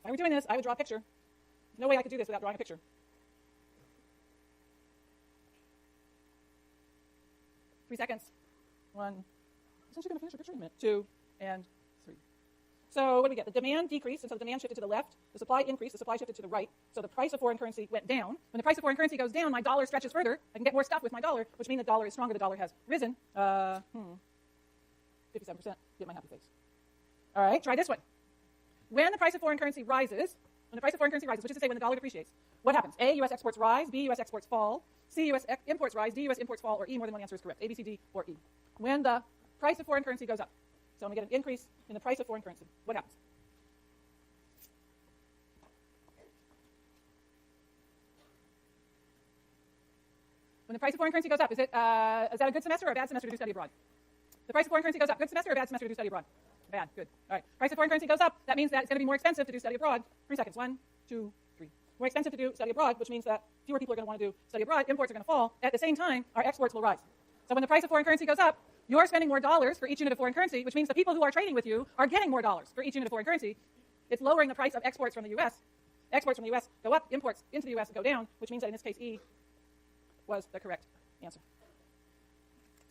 I were doing this, I would draw a picture. No way I could do this without drawing a picture. 3 seconds. 1. Since you're going to finish your picture in a minute. 2 and 3. So what do we get? The demand decreased, and so the demand shifted to the left. The supply increased, the supply shifted to the right. So the price of foreign currency went down. When the price of foreign currency goes down, my dollar stretches further. I can get more stuff with my dollar, which means the dollar is stronger. The dollar has risen. 57%. Get my happy face. All right, try this one. When the price of foreign currency rises, which is to say when the dollar depreciates, what happens? A, U.S. exports rise. B, U.S. exports fall. C, U.S. imports rise. D, U.S. imports fall. Or E, more than one answer is correct. A, B, C, D, or E. When the price of foreign currency goes up, so when we get an increase in the price of foreign currency, what happens? When the price of foreign currency goes up, is that a good semester or a bad semester to do study abroad? The price of foreign currency goes up. Good semester or bad semester to do study abroad? Bad. Good. All right. Price of foreign currency goes up. That means that it's going to be more expensive to do study abroad. 3 seconds. 1, 2, 3. More expensive to do study abroad, which means that fewer people are going to want to do study abroad. Imports are going to fall. At the same time, our exports will rise. So when the price of foreign currency goes up, you're spending more dollars for each unit of foreign currency, which means the people who are trading with you are getting more dollars for each unit of foreign currency. It's lowering the price of exports from the U.S. Exports from the U.S. go up. Imports into the U.S. go down, which means that in this case, E was the correct answer.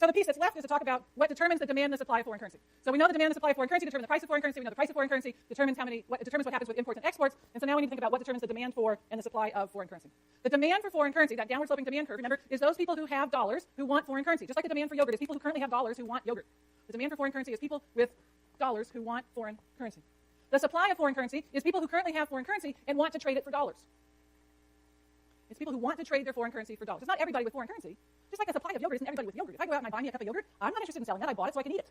So the piece that's left is to talk about what determines the demand and the supply of foreign currency. So we know the demand and the supply of foreign currency determine the price of foreign currency. We know the price of foreign currency determines what happens with imports and exports. And so now we need to think about what determines the demand for and the supply of foreign currency. The demand for foreign currency, that downward sloping demand curve, remember, is those people who have dollars who want foreign currency. Just like the demand for yogurt is people who currently have dollars who want yogurt. The demand for foreign currency is people with dollars who want foreign currency. The supply of foreign currency is people who currently have foreign currency and want to trade it for dollars. It's people who want to trade their foreign currency for dollars. It's not everybody with foreign currency. Just like a supply of yogurt isn't everybody with yogurt. If I go out and I buy me a cup of yogurt, I'm not interested in selling that. I bought it so I can eat it.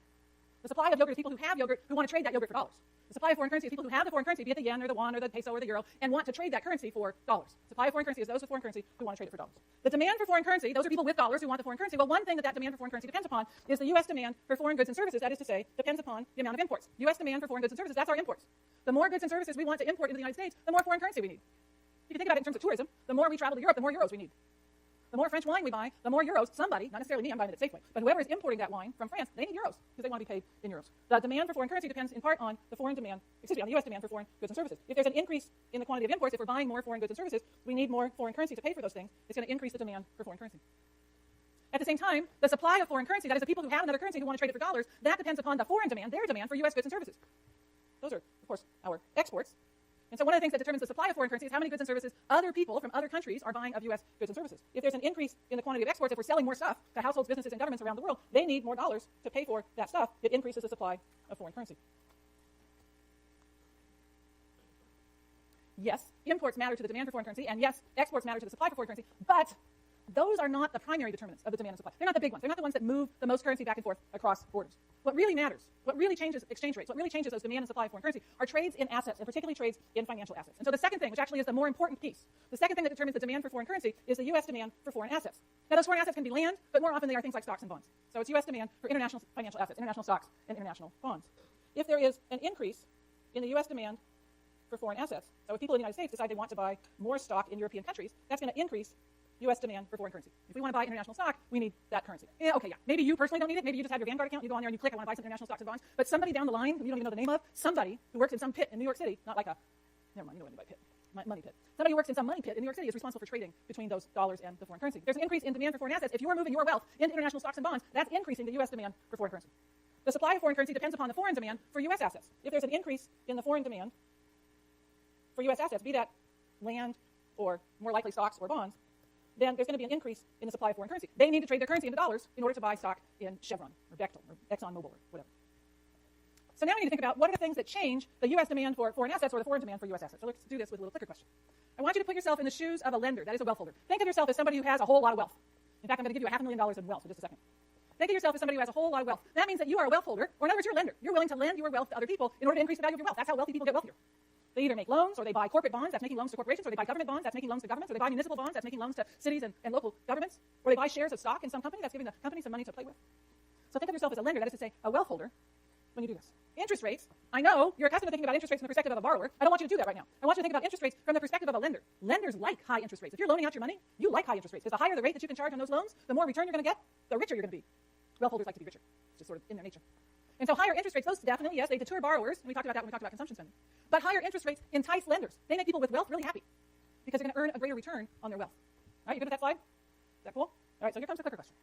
The supply of yogurt is people who have yogurt who want to trade that yogurt for dollars. The supply of foreign currency is people who have the foreign currency, be it the yen or the won or the peso or the euro, and want to trade that currency for dollars. Supply of foreign currency is those with foreign currency who want to trade it for dollars. The demand for foreign currency, those are people with dollars who want the foreign currency. Well, one thing that demand for foreign currency depends upon is the U.S. demand for foreign goods and services. That is to say, depends upon the amount of imports. U.S. demand for foreign goods and services, that's our imports. The more goods and services we want to import into the United States, the more foreign currency we need. If you think about it in terms of tourism, the more we travel to Europe, the more euros we need. The more French wine we buy, the more euros somebody, not necessarily me, I'm buying it at Safeway, but whoever is importing that wine from France, they need euros because they want to be paid in euros. The demand for foreign currency depends in part on on the U.S. demand for foreign goods and services. If there's an increase in the quantity of imports, if we're buying more foreign goods and services, we need more foreign currency to pay for those things. It's going to increase the demand for foreign currency. At the same time, the supply of foreign currency, that is the people who have another currency who want to trade it for dollars, that depends upon the foreign demand, their demand for U.S. goods and services. Those are, of course, our exports. And so one of the things that determines the supply of foreign currency is how many goods and services other people from other countries are buying of U.S. goods and services. If there's an increase in the quantity of exports, if we're selling more stuff to households, businesses, and governments around the world, they need more dollars to pay for that stuff. It increases the supply of foreign currency. Yes, imports matter to the demand for foreign currency, and yes, exports matter to the supply for foreign currency, but those are not the primary determinants of the demand and supply. They're not the big ones. They're not the ones that move the most currency back and forth across borders. What really matters, what really changes exchange rates, what really changes those demand and supply of foreign currency are trades in assets, and particularly trades in financial assets. And so the second thing, which actually is the more important piece, the second thing that determines the demand for foreign currency is the U.S. demand for foreign assets. Now, those foreign assets can be land, but more often they are things like stocks and bonds. So it's U.S. demand for international financial assets, international stocks, and international bonds. If there is an increase in the U.S. demand for foreign assets, so if people in the United States decide they want to buy more stock in European countries, that's going to increase U.S. demand for foreign currency. If we want to buy international stock, we need that currency. Yeah, okay, yeah. Maybe you personally don't need it. Maybe you just have your Vanguard account. You go on there and you click, I want to buy some international stocks and bonds. But somebody down the line, who you don't even know the name of, somebody who works in some pit in New York City, not like a, never mind, you know what I mean by pit, money pit. Somebody who works in some money pit in New York City is responsible for trading between those dollars and the foreign currency. There's an increase in demand for foreign assets. If you are moving your wealth into international stocks and bonds, that's increasing the U.S. demand for foreign currency. The supply of foreign currency depends upon the foreign demand for U.S. assets. If there's an increase in the foreign demand for U.S. assets, be that land or more likely stocks or bonds, then there's going to be an increase in the supply of foreign currency. They need to trade their currency into dollars in order to buy stock in Chevron or Bechtel or ExxonMobil or whatever. So now we need to think about what are the things that change the U.S. demand for foreign assets or the foreign demand for U.S. assets. So let's do this with a little clicker question. I want you to put yourself in the shoes of a lender. That is a wealth holder. Think of yourself as somebody who has a whole lot of wealth. In fact, I'm going to give you $500,000 in wealth in just a second. Think of yourself as somebody who has a whole lot of wealth. That means that you are a wealth holder, or in other words, you're a lender. You're willing to lend your wealth to other people in order to increase the value of your wealth. That's how wealthy people get wealthier. They either make loans, or they buy corporate bonds, that's making loans to corporations, or they buy government bonds, that's making loans to governments, or they buy municipal bonds, that's making loans to cities and local governments, or they buy shares of stock in some company, that's giving the company some money to play with. So think of yourself as a lender, that is to say, a wealth holder, when you do this. Interest rates, I know you're accustomed to thinking about interest rates from the perspective of a borrower. I don't want you to do that right now. I want you to think about interest rates from the perspective of a lender. Lenders like high interest rates. If you're loaning out your money, you like high interest rates, because the higher the rate that you can charge on those loans, the more return you're going to get, the richer you're going to be. Wealth holders like to be richer. It's just sort of in their nature. And so higher interest rates, those definitely, yes, they deter borrowers, and we talked about that when we talked about consumption spending. But higher interest rates entice lenders. They make people with wealth really happy because they're going to earn a greater return on their wealth. All right, you good with that slide? Is that cool? All right, so here comes the clicker question.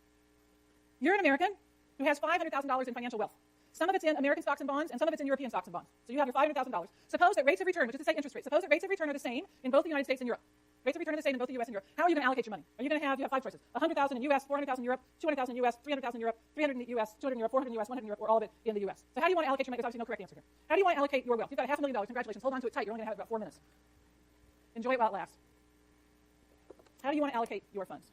You're an American who has $500,000 in financial wealth. Some of it's in American stocks and bonds, and some of it's in European stocks and bonds. So you have your $500,000. Suppose that rates of return, which is to say interest rates, suppose that rates of return are the same in both the United States and Europe. Rates of return are the same in both the U.S. and Europe. How are you going to allocate your money? Are you going to have, you have 5 choices. 100,000 in U.S., 400,000 in Europe, 200,000 in U.S., 300,000 in Europe, 300 in the U.S., 200 in Europe, 400 in the U.S., 100 in Europe, or all of it in the U.S. So how do you want to allocate your money? There's obviously no correct answer here. How do you want to allocate your wealth? You've got $500,000. Congratulations. Hold on to it tight. You're only going to have about 4 minutes. Enjoy it while it lasts. How do you want to allocate your funds?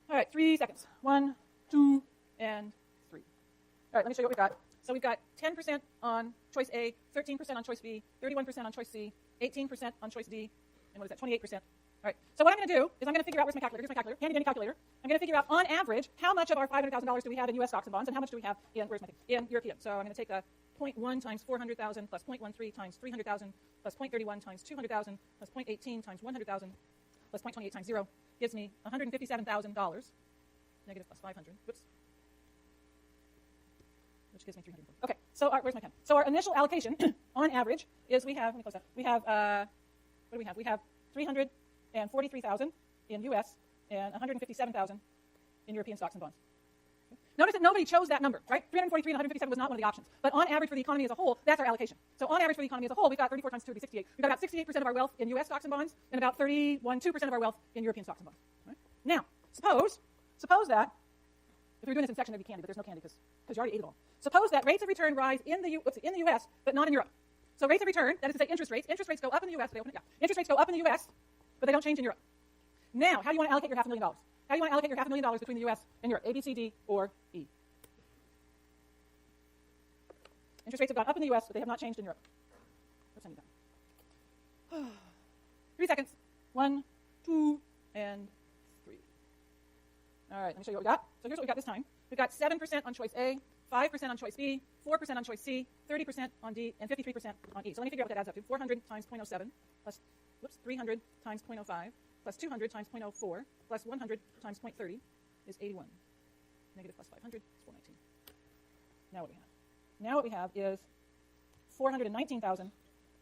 All right, 3 seconds. 1, 2, and 3. All right, let me show you what we've got. So we've got 10% on choice A, 13% on choice B, 31% on choice C, 18% on choice D, and what is that, 28%. All right, so what I'm going to do is I'm going to figure out, where's my calculator? Here's my calculator, handy dandy calculator. I'm going to figure out, on average, how much of our $500,000 do we have in U.S. stocks and bonds, and how much do we have in, where's my thing, in European. So I'm going to take the 0.1 times 400,000 plus 0.13 times 300,000 plus 0.31 times 200,000 plus 0.18 times 100,000 plus 0.28 times 0 gives me $157,000, negative plus 500, whoops, which gives me 300. Okay, so where's my pen? So our initial allocation, on average, is we have, let me close that, we have, what do we have? We have 343,000 in U.S. and 157,000 in European stocks and bonds. Okay. Notice that nobody chose that number, right? 343 and 157 was not one of the options. But on average for the economy as a whole, that's our allocation. So on average for the economy as a whole, we've got 34 times 2 would be 68. We've got about 68% of our wealth in U.S. stocks and bonds and about 2% of our wealth in European stocks and bonds. Right? Now, suppose that, if we were doing this in section, there'd be candy, but there's no candy because you already ate it all. Suppose that rates of return rise in the U.S., but not in Europe. So rates of return, that is to say interest rates go up in the U.S., interest rates go up in the U.S., but they don't change in Europe. Now, how do you want to allocate your $500,000? How do you want to allocate your $500,000 between the U.S. and Europe? A, B, C, D, or E? Interest rates have gone up in the U.S., but they have not changed in Europe. What's any of that? 3 seconds. 1, 2, and 3. All right, let me show you what we got. So here's what we got this time. We've got 7% on choice A, 5% on choice B, 4% on choice C, 30% on D, and 53% on E. So let me figure out what that adds up to. 400 times 0.07 plus, 300 times 0.05 plus 200 times 0.04 plus 100 times 0.30 is 81. Negative plus 500 is 419. Now what do we have? Now what we have is 419,000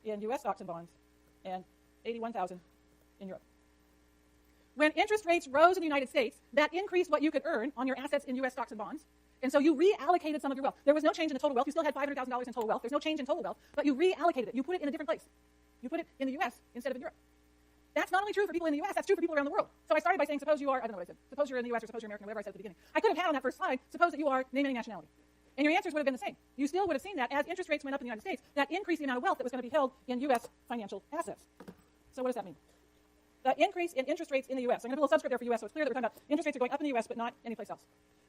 in U.S. stocks and bonds and 81,000 in Europe. When interest rates rose in the United States, that increased what you could earn on your assets in U.S. stocks and bonds. And so you reallocated some of your wealth. There was no change in the total wealth. You still had $500,000 in total wealth. There's no change in total wealth, but you reallocated it. You put it in a different place. You put it in the U.S. instead of in Europe. That's not only true for people in the U.S., that's true for people around the world. So I started by saying, suppose you are, I don't know what I said, suppose you're in the U.S. or suppose you're American, whatever I said at the beginning. I could have had on that first slide, suppose that you are name any nationality. And your answers would have been the same. You still would have seen that as interest rates went up in the United States, that increased the amount of wealth that was going to be held in U.S. financial assets. So what does that mean? The increase in interest rates in the U.S. I'm going to put a little subscript there for U.S. so it's clear that we're talking about interest rates are going up in the U.S. but not anyplace else.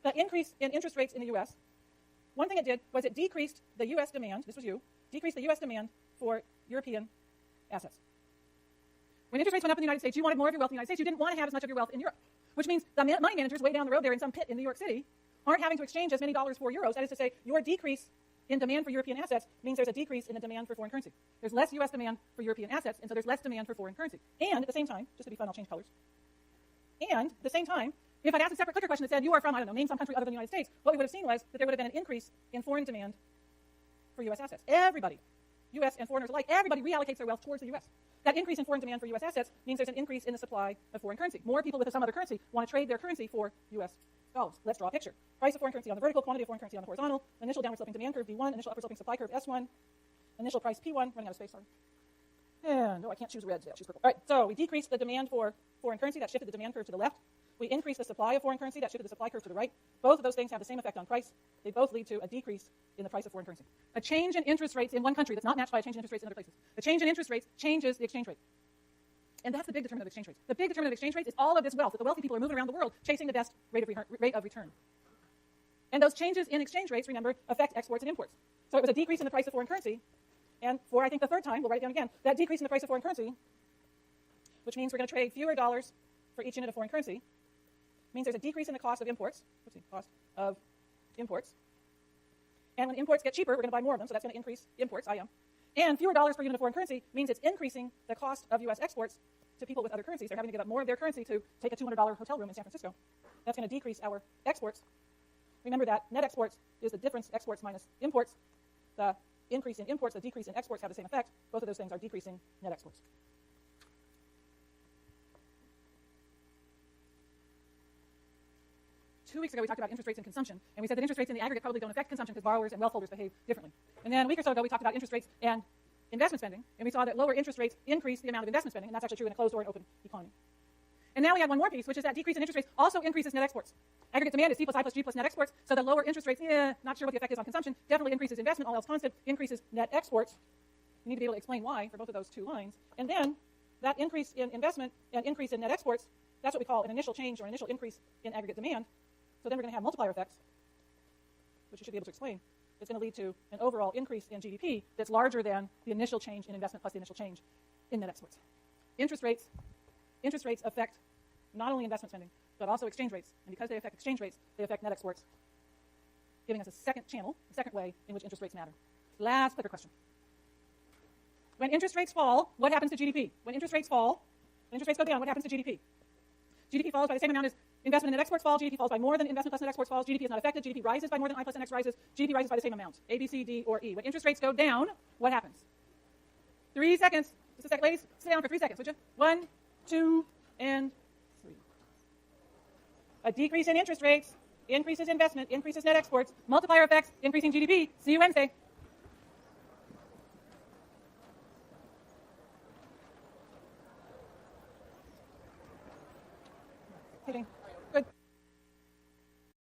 The increase in interest rates in the U.S., one thing it did was it decreased the U.S. demand, this was you, decreased the U.S. demand for European assets. When interest rates went up in the United States, you wanted more of your wealth in the United States. You didn't want to have as much of your wealth in Europe, which means the money managers way down the road there in some pit in New York City aren't having to exchange as many dollars for euros. That is to say, your decrease in demand for European assets means there's a decrease in the demand for foreign currency. There's less U.S. demand for European assets, and so there's less demand for foreign currency. And at the same time, just to be fun, I'll change colors. And at the same time, if I'd asked a separate clicker question that said, you are from, I don't know, name some country other than the United States, what we would have seen was that there would have been an increase in foreign demand for U.S. assets. Everybody, U.S. and foreigners alike, everybody reallocates their wealth towards the U.S. That increase in foreign demand for U.S. assets means there's an increase in the supply of foreign currency. More people with some other currency want to trade their currency for U.S. dollars. Let's draw a picture. Price of foreign currency on the vertical, quantity of foreign currency on the horizontal, initial downward sloping demand curve V1, initial upward sloping supply curve S1, initial price P1, running out of space, sorry. And, I can't choose red today, I'll choose purple. All right, so we decreased the demand for foreign currency, that shifted the demand curve to the left. We increased the supply of foreign currency, that shifted the supply curve to the right. Both of those things have the same effect on price. They both lead to a decrease in the price of foreign currency. A change in interest rates in one country that's not matched by a change in interest rates in other places. A change in interest rates changes the exchange rate. And that's the big determinant of exchange rates. The big determinant of exchange rates is all of this wealth that the wealthy people are moving around the world chasing the best rate of return. And those changes in exchange rates, remember, affect exports and imports. So it was a decrease in the price of foreign currency. And for, I think, the third time, we'll write it down again, that decrease in the price of foreign currency, which means we're going to trade fewer dollars for each unit of foreign currency, means there's a decrease in the cost of imports. And when imports get cheaper, we're going to buy more of them, so that's going to increase imports, And fewer dollars per unit of foreign currency means it's increasing the cost of U.S. exports to people with other currencies. They're having to give up more of their currency to take a $200 hotel room in San Francisco. That's going to decrease our exports. remember that net exports is the difference exports minus imports. The increase in imports, the decrease in exports have the same effect. Both of those things are decreasing net exports. Two weeks ago, we talked about interest rates and consumption, and we said that interest rates in the aggregate probably don't affect consumption because borrowers and wealth holders behave differently. And then a week or so ago, we talked about interest rates and investment spending, and we saw that lower interest rates increase the amount of investment spending, and that's actually true in a closed or an open economy. And now we have one more piece, which is that decrease in interest rates also increases net exports. Aggregate demand is C plus I plus G plus net exports, so the lower interest rates, not sure what the effect is on consumption, definitely increases investment, all else constant, increases net exports. You need to be able to explain why for both of those two lines. And then that increase in investment and increase in net exports, that's what we call an initial change or an initial increase in aggregate demand. So then we're going to have multiplier effects, which you should be able to explain. It's going to lead to an overall increase in GDP that's larger than the initial change in investment plus the initial change in net exports. Interest rates affect not only investment spending, but also exchange rates. And because they affect exchange rates, they affect net exports, giving us a second channel, a second way in which interest rates matter. Last clicker question. When interest rates fall, what happens to GDP? When interest rates fall, when interest rates go down, what happens to GDP? GDP falls by the same amount as investment and net exports fall. GDP falls by more than investment plus net exports falls. GDP is not affected. GDP rises by more than I plus NX rises. GDP rises by the same amount. A, B, C, D, or E. When interest rates go down, what happens? 3 seconds. Just a sec, ladies. Sit down for 3 seconds, would you? 1, 2, and 3. A decrease in interest rates increases investment, increases net exports, multiplier effects, increasing GDP. See you Wednesday. Hitting.